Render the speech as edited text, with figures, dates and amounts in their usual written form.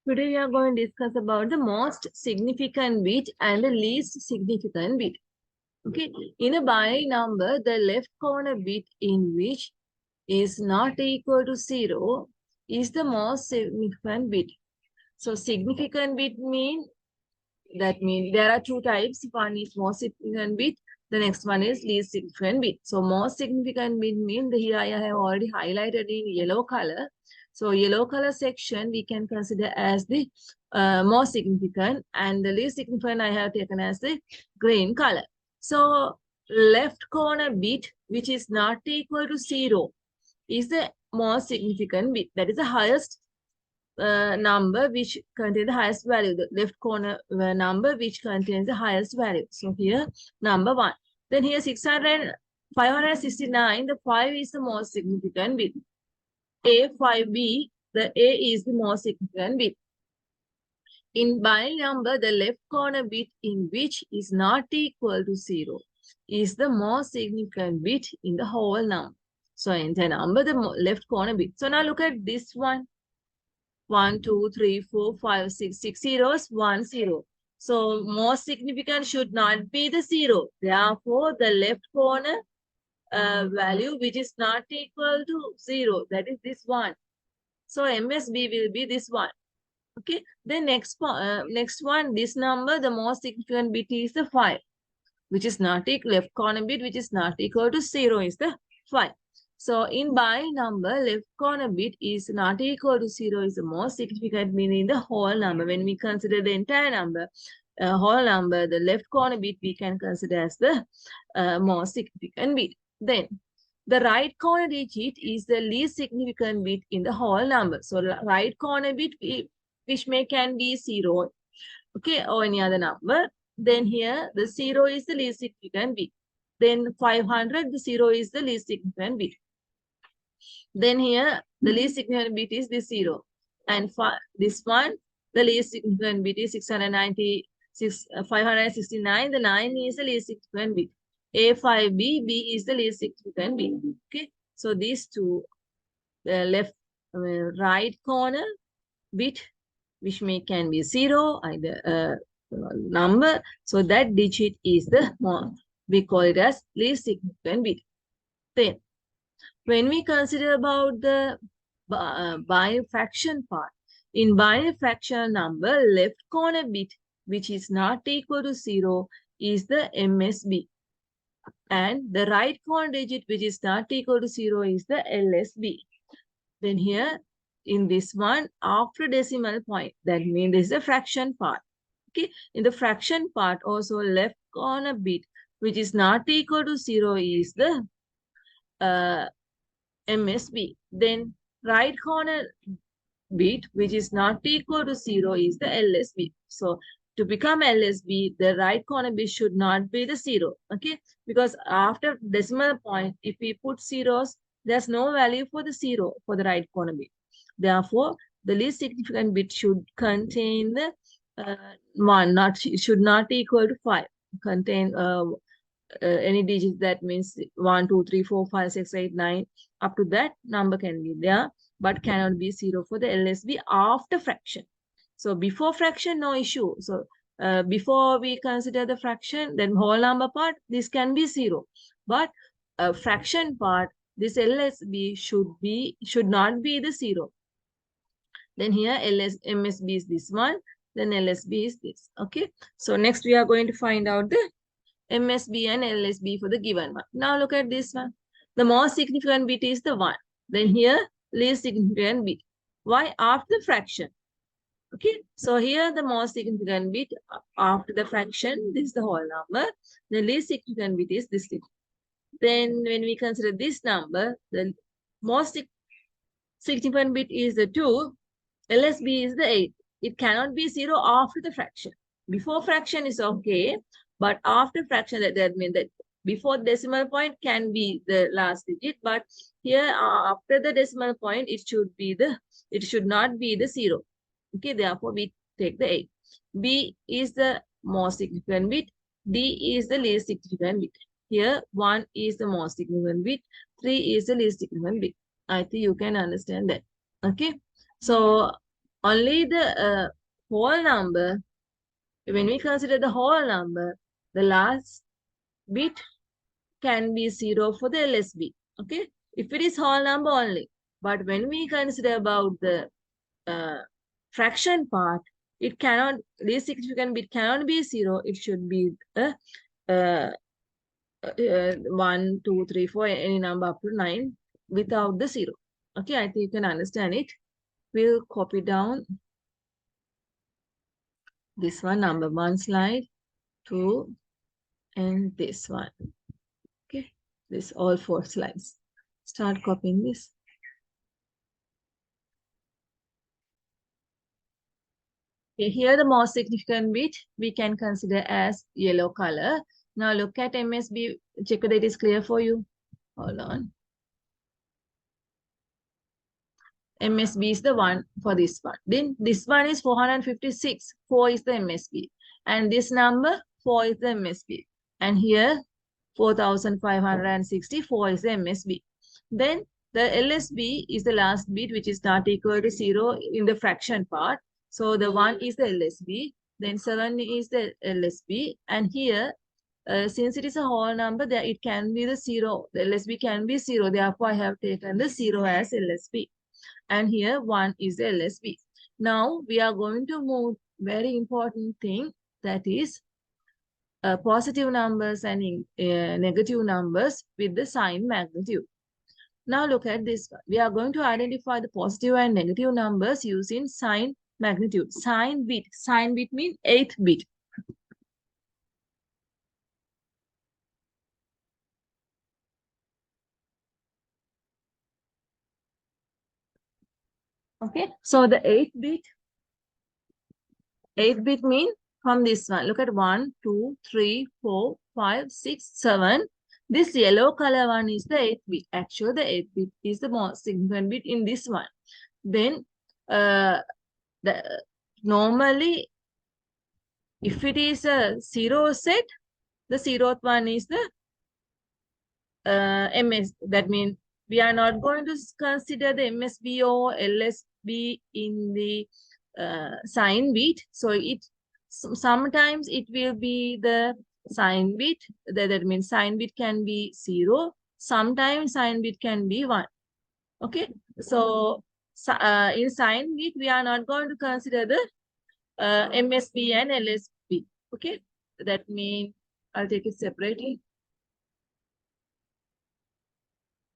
Today we are going to discuss about the most significant bit and the least significant bit. Okay, in a binary number, the left corner bit in which is not equal to 0 is the most significant bit. So significant bit means there are two types. One is most significant bit. The next one is least significant bit. So most significant bit means here I have already highlighted in yellow color. So yellow color section we can consider as the most significant, and the least significant I have taken as the green color. So left corner bit which is not equal to 0 is the most significant bit. That is the highest number which contains the highest value, the left corner number which contains the highest value. So here number 1. Then here 569, the 5 is the most significant bit. A5B, the A is the most significant bit. In binary number, the left corner bit in which is not equal to 0 is the most significant bit in the whole number. So enter number, the left corner bit. So now look at this one. 1, 2, 3, 4, 5, 6. 6 zeros, 1 0. So most significant should not be the 0. Therefore, the left corner value which is not equal to 0, that is this one. So MSB will be this one. Okay. Then next one, this number, the most significant bit is the 5, which is not equal, left corner bit which is not equal to 0 is the 5. So in binary number, left corner bit is not equal to 0 is the most significant bit in the whole number. When we consider the entire number, whole number, the left corner bit we can consider as the most significant bit. Then the right corner digit is the least significant bit in the whole number. So right corner bit which can be 0, okay, or any other number. Then here the 0 is the least significant bit. Then 500, the 0 is the least significant bit. Then here the least significant bit is this 0. And for this one, the least significant bit is 569. The 9 is the least significant bit. A5B, B is the least significant bit. Okay. So these two, the left, right corner bit, which can be 0, either number. So that digit is the we call it as least significant bit. Then when we consider about the binary fraction part, in binary fraction number, left corner bit which is not equal to 0 is the MSB, and the right corner digit which is not equal to 0 is the LSB. Then here in this one, after decimal point, that means this is the fraction part. Okay, in the fraction part also, left corner bit which is not equal to 0 is the MSB. Then right corner bit which is not equal to 0 is the LSB. So to become LSB, the right corner bit should not be the 0. Okay, because after decimal point, if we put zeros, there's no value for the 0 for the right corner bit. Therefore, the least significant bit should contain the 1, should not equal to 5. Contain any digits, that means 1, 2, 3, 4, 5, 6, 8, 9. Up to that number can be there, but cannot be 0 for the LSB after fraction. So before fraction, no issue. So before we consider the fraction, then whole number part, this can be 0. But fraction part, this LSB should not be the 0. Then here MSB is this one, then LSB is this. Okay. So next we are going to find out the MSB and LSB for the given one. Now look at this one. The most significant bit is the 1. Then here, least significant bit. Why? After the fraction. Okay. So here the most significant bit after the fraction, this is the whole number. The least significant bit is this thing. Then when we consider this number, the most significant bit is the 2. LSB is the 8. It cannot be 0 after the fraction. Before fraction is okay. But after fraction, that means that before decimal point can be the last digit, but here after the decimal point, it should not be the 0. Okay, therefore we take the 8. B is the most significant bit. D is the least significant bit. Here 1 is the most significant bit. 3 is the least significant bit. I think you can understand that. Okay, so only the whole number, when we consider the whole number, the last bit can be 0 for the LSB. Okay, if it is whole number only. But when we consider about the fraction part, it cannot, least significant bit cannot be 0. It should be 1, 2, 3, 4, any number up to 9 without the 0. Okay, I think you can understand it. We'll copy down this one, number 1 slide, 2, and this one. Okay, this all 4 slides. Start copying this. Okay, here the most significant bit we can consider as yellow color. Now look at MSB, check whether it is clear for you. Hold on. MSB is the one for this one. Then this one is 456. 4 is the MSB. And this number, 4 is the MSB. And here, 4564 is the MSB. Then the LSB is the last bit, which is not equal to 0 in the fraction part. So the 1 is the LSB. Then 7 is the LSB. And here, since it is a whole number, there it can be the 0. The LSB can be 0. Therefore, I have taken the 0 as LSB. And here 1 is the LSB. Now we are going to move very important thing, that is positive numbers and negative numbers with the sign magnitude. Now look at this one. We are going to identify the positive and negative numbers using sign magnitude. Sign bit. Sign bit means 8th bit. Okay, so the 8th bit means from this one. Look at 1, 2, 3, 4, 5, 6, 7. This yellow color one is the 8th bit. Actually, the 8th bit is the most significant bit in this one. Then, normally, if it is a 0 set, the 0th one is the MS. That means we are not going to consider the MSB or LSB in the sign bit. So sometimes it will be the sign bit. That means sign bit can be 0. Sometimes sign bit can be 1. Okay. So in sign bit, we are not going to consider the MSB and LSB. Okay. That means I'll take it separately.